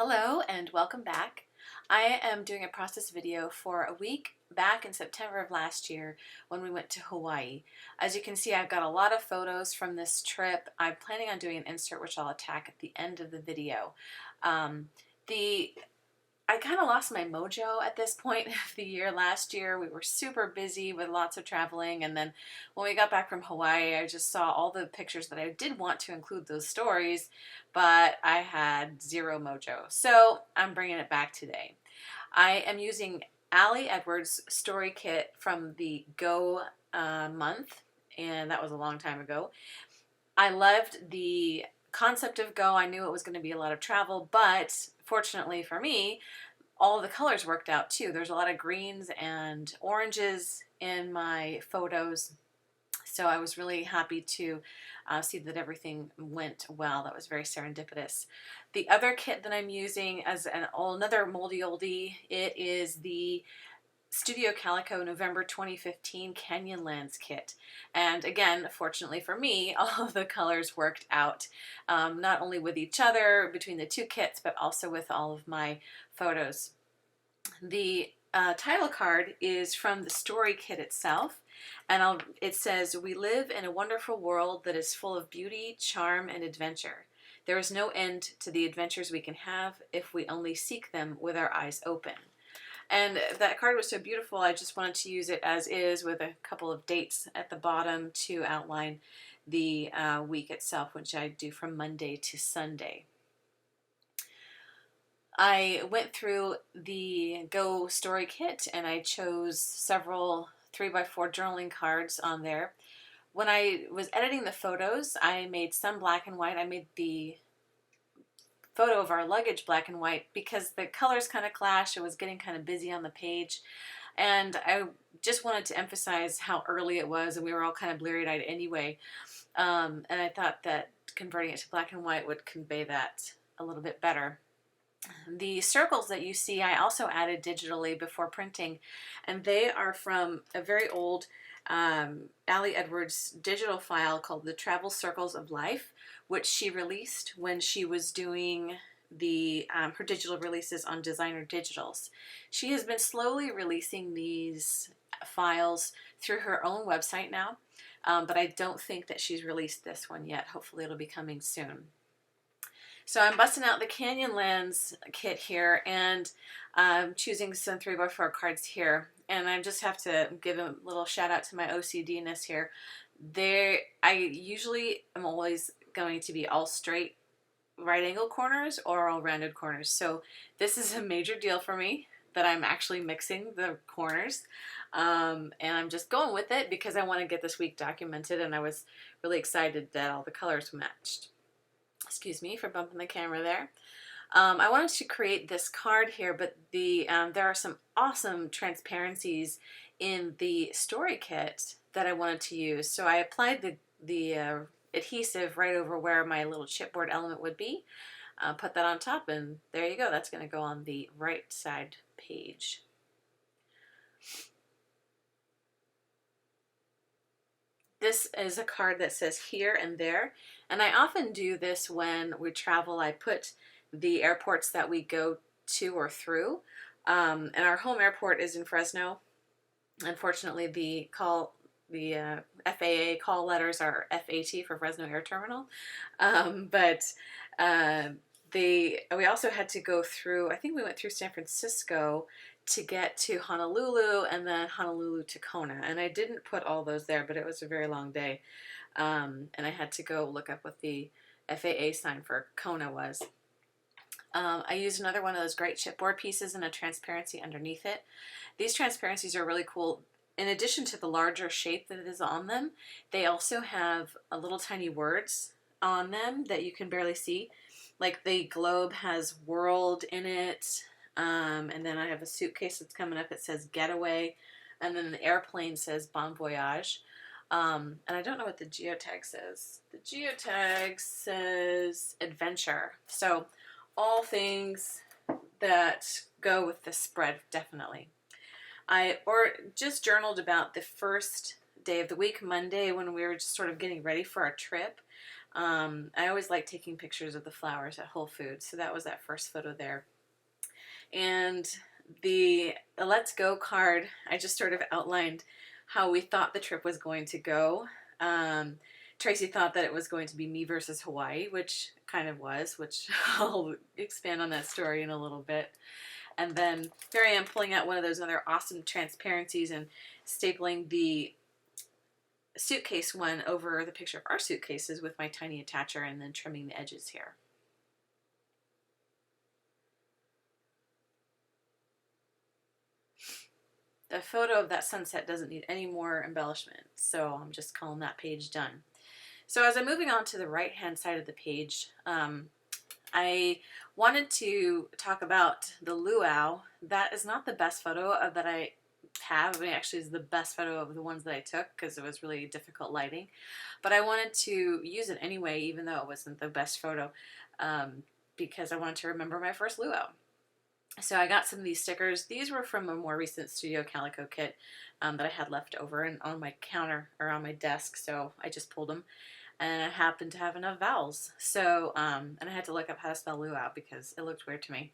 Hello and welcome back. I am doing a process video for a week back in September of last year when we went to Hawaii. As you can see, I've got a lot of photos from this trip. I'm planning on doing an insert which I'll attack at the end of the video. I kind of lost my mojo at this point of the year. Last year we were super busy with lots of traveling, and then when we got back from Hawaii I just saw all the pictures that I did want to include those stories, but I had zero mojo. So I'm bringing it back today. I am using Ali Edwards' story kit from the Go month, and that was a long time ago. I loved the concept of Go. I knew it was going to be a lot of travel, but fortunately for me, all the colors worked out too. There's a lot of greens and oranges in my photos, so I was really happy to see that everything went well. That was very serendipitous. The other kit that I'm using as another moldy oldie, it is the Studio Calico November 2015 Canyonlands kit. And again, fortunately for me, all of the colors worked out, not only with each other between the two kits, but also with all of my photos. The title card is from the story kit itself, and it says, "We live in a wonderful world that is full of beauty, charm, and adventure. There is no end to the adventures we can have if we only seek them with our eyes open." And that card was so beautiful, I just wanted to use it as is with a couple of dates at the bottom to outline the week itself, which I do from Monday to Sunday. I went through the Go story kit and I chose several 3x4 journaling cards on there. When I was editing the photos, I made some black and white. I made the photo of our luggage black and white because the colors kind of clash. It was getting kind of busy on the page, and I just wanted to emphasize how early it was, and we were all kind of bleary-eyed anyway, and I thought that converting it to black and white would convey that a little bit better. The circles that you see I also added digitally before printing, and they are from a very old Ali Edwards digital file called The Travel Circles of Life, which she released when she was doing the her digital releases on Designer Digitals. She has been slowly releasing these files through her own website now, but I don't think that she's released this one yet. Hopefully it'll be coming soon. So I'm busting out the Canyonlands kit here, and choosing some 3x4 cards here. And I just have to give a little shout out to my OCD-ness here. I usually am always going to be all straight right angle corners or all rounded corners. So this is a major deal for me that I'm actually mixing the corners. And I'm just going with it because I want to get this week documented, and I was really excited that all the colors matched. Excuse me for bumping the camera there. I wanted to create this card here, but there are some awesome transparencies in the story kit that I wanted to use. So I applied the adhesive right over where my little chipboard element would be. Put that on top, and there you go. That's going to go on the right side page. This is a card that says here and there, and I often do this when we travel. I put the airports that we go to or through, and our home airport is in Fresno. Unfortunately, the FAA call letters are FAT for Fresno Air Terminal, but we also had to go through, I think we went through San Francisco to get to Honolulu, and then Honolulu to Kona. And I didn't put all those there, but it was a very long day. And I had to go look up what the FAA sign for Kona was. I used another one of those great chipboard pieces and a transparency underneath it. These transparencies are really cool. In addition to the larger shape that is on them, they also have a little tiny words on them that you can barely see. Like the globe has world in it. And then I have a suitcase that's coming up. It says getaway, and then the airplane says bon voyage. And I don't know what the geotag says. The geotag says adventure. So all things that go with the spread, definitely. I just journaled about the first day of the week, Monday, when we were just sort of getting ready for our trip. I always like taking pictures of the flowers at Whole Foods, so that was that first photo there. And the Let's Go card, I just sort of outlined how we thought the trip was going to go. Tracy thought that it was going to be me versus Hawaii, which kind of was, which I'll expand on that story in a little bit. And then here I am pulling out one of those other awesome transparencies and stapling the suitcase one over the picture of our suitcases with my tiny attacher, and then trimming the edges here. The photo of that sunset doesn't need any more embellishment, so I'm just calling that page done. So as I'm moving on to the right hand side of the page, I wanted to talk about the luau. That is not the best photo that I have. I mean, actually, it's the best photo of the ones that I took because it was really difficult lighting. But I wanted to use it anyway, even though it wasn't the best photo, because I wanted to remember my first luau. So I got some of these stickers. These were from a more recent Studio Calico kit that I had left over and on my counter or on my desk, so I just pulled them. And I happened to have enough vowels. So, and I had to look up how to spell luau because it looked weird to me.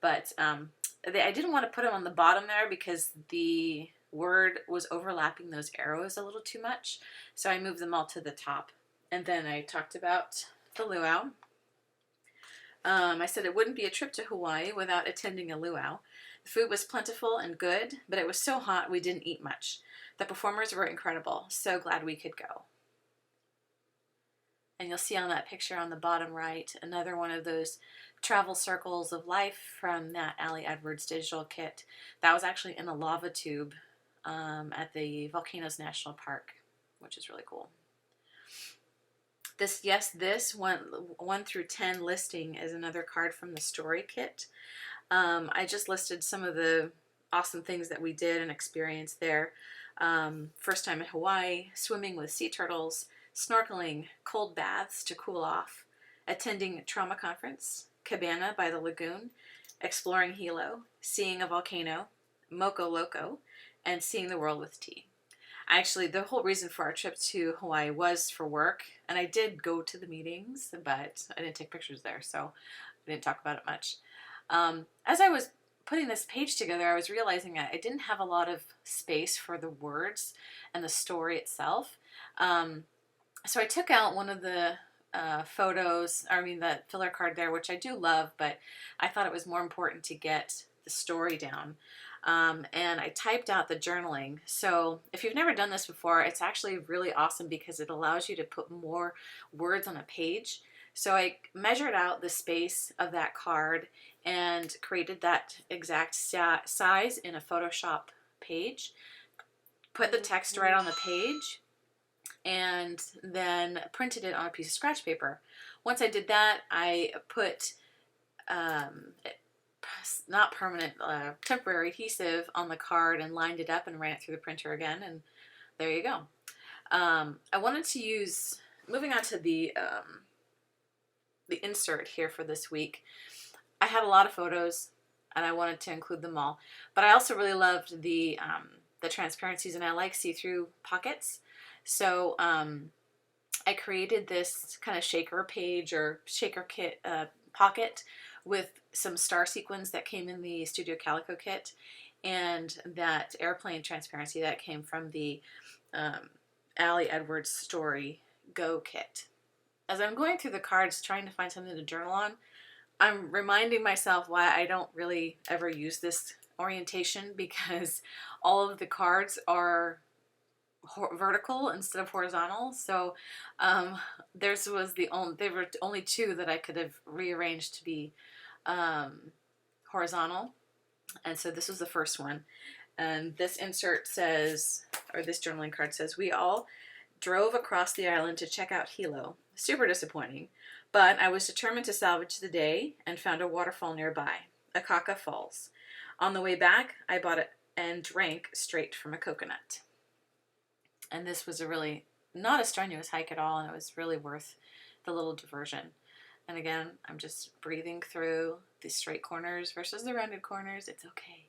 But I didn't want to put them on the bottom there because the word was overlapping those arrows a little too much. So I moved them all to the top. And then I talked about the luau. I said it wouldn't be a trip to Hawaii without attending a luau. The food was plentiful and good, but it was so hot we didn't eat much. The performers were incredible. So glad we could go. And you'll see on that picture on the bottom right, another one of those travel circles of life from that Allie Edwards digital kit. That was actually in a lava tube at the Volcanoes National Park, which is really cool. This 1 through 10 listing is another card from the story kit. I just listed some of the awesome things that we did and experienced there. First time in Hawaii, swimming with sea turtles, snorkeling, cold baths to cool off, attending trauma conference, cabana by the lagoon, exploring Hilo, seeing a volcano, Moco Loco, and seeing the world with tea. Actually, the whole reason for our trip to Hawaii was for work, and I did go to the meetings, but I didn't take pictures there, so I didn't talk about it much. As I was putting this page together, I was realizing I didn't have a lot of space for the words and the story itself. So I took out one of the photos, the filler card there, which I do love, but I thought it was more important to get the story down. And I typed out the journaling. So if you've never done this before, it's actually really awesome because it allows you to put more words on a page. So I measured out the space of that card and created that exact size in a Photoshop page, put the text right on the page, and then printed it on a piece of scratch paper. Once I did that, I put not permanent, temporary adhesive on the card and lined it up and ran it through the printer again, and there you go. I wanted to use, moving on to the insert here for this week. I had a lot of photos and I wanted to include them all, but I also really loved the transparencies, and I like see-through pockets. So I created this kind of shaker page or shaker kit pocket with some star sequins that came in the Studio Calico kit, and that airplane transparency that came from the Allie Edwards Story Go kit. As I'm going through the cards trying to find something to journal on, I'm reminding myself why I don't really ever use this orientation, because all of the cards are vertical instead of horizontal. So there were only two that I could have rearranged to be horizontal, and so this was the first one. And this insert says, or this journaling card says, we all drove across the island to check out Hilo. Super disappointing, but I was determined to salvage the day and found a waterfall nearby, Akaka Falls. On the way back, I bought it and drank straight from a coconut. And this was a really, not a strenuous hike at all, and it was really worth the little diversion. And again, I'm just breathing through the straight corners versus the rounded corners. It's okay.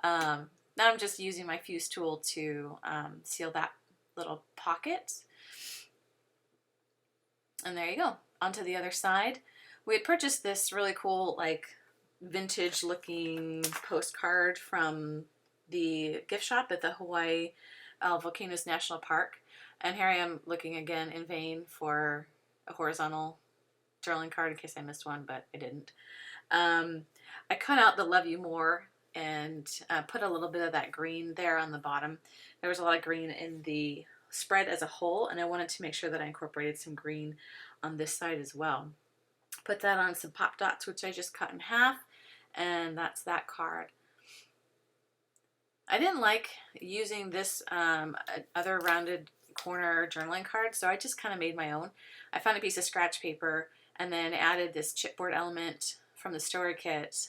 Now I'm just using my fuse tool to seal that little pocket. And there you go. Onto the other side. We had purchased this really cool, like, vintage looking postcard from the gift shop at the Hawaii Volcanoes National Park. And here I am looking again in vain for a horizontal journaling card in case I missed one, but I didn't. I cut out the Love You More and put a little bit of that green there on the bottom. There was a lot of green in the spread as a whole, and I wanted to make sure that I incorporated some green on this side as well. Put that on some pop dots, which I just cut in half, and that's that card. I didn't like using this other rounded corner journaling card, so I just kind of made my own. I found a piece of scratch paper and then added this chipboard element from the story kit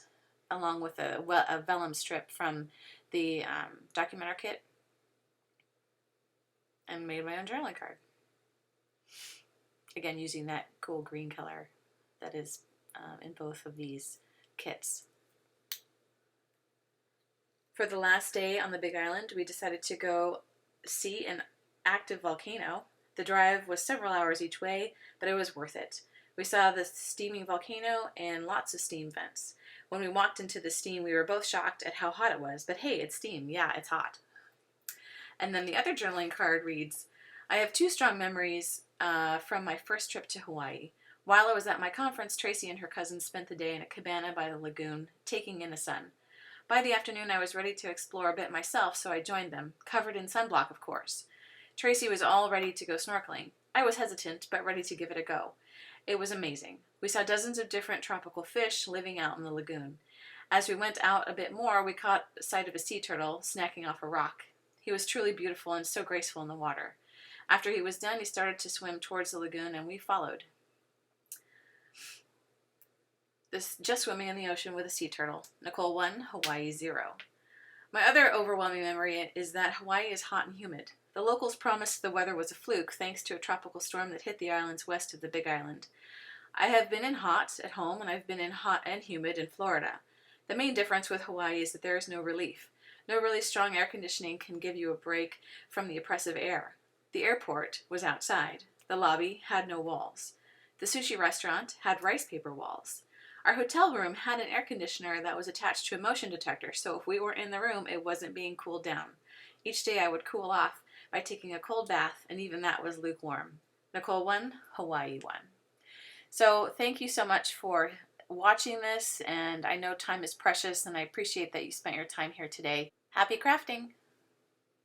along with a vellum strip from the documentary kit and made my own journaling card. Again, using that cool green color that is in both of these kits. For the last day on the Big Island, we decided to go see an active volcano. The drive was several hours each way, but it was worth it. We saw the steaming volcano and lots of steam vents. When we walked into the steam, we were both shocked at how hot it was, but hey, it's steam. Yeah, it's hot. And then the other journaling card reads, I have two strong memories from my first trip to Hawaii. While I was at my conference, Tracy and her cousins spent the day in a cabana by the lagoon, taking in the sun. By the afternoon, I was ready to explore a bit myself, so I joined them, covered in sunblock, of course. Tracy was all ready to go snorkeling. I was hesitant, but ready to give it a go. It was amazing. We saw dozens of different tropical fish living out in the lagoon. As we went out a bit more, we caught sight of a sea turtle snacking off a rock. He was truly beautiful and so graceful in the water. After he was done, he started to swim towards the lagoon, and we followed. Just swimming in the ocean with a sea turtle. Nicole 1, Hawaii 0. My other overwhelming memory is that Hawaii is hot and humid. The locals promised the weather was a fluke thanks to a tropical storm that hit the islands west of the Big Island. I have been in hot at home, and I've been in hot and humid in Florida. The main difference with Hawaii is that there is no relief. No really strong air conditioning can give you a break from the oppressive air. The airport was outside. The lobby had no walls. The sushi restaurant had rice paper walls. Our hotel room had an air conditioner that was attached to a motion detector, so if we were in the room, it wasn't being cooled down. Each day I would cool off by taking a cold bath, and even that was lukewarm. Nicole 1, Hawaii 1. So thank you so much for watching this, and I know time is precious, and I appreciate that you spent your time here today. Happy crafting!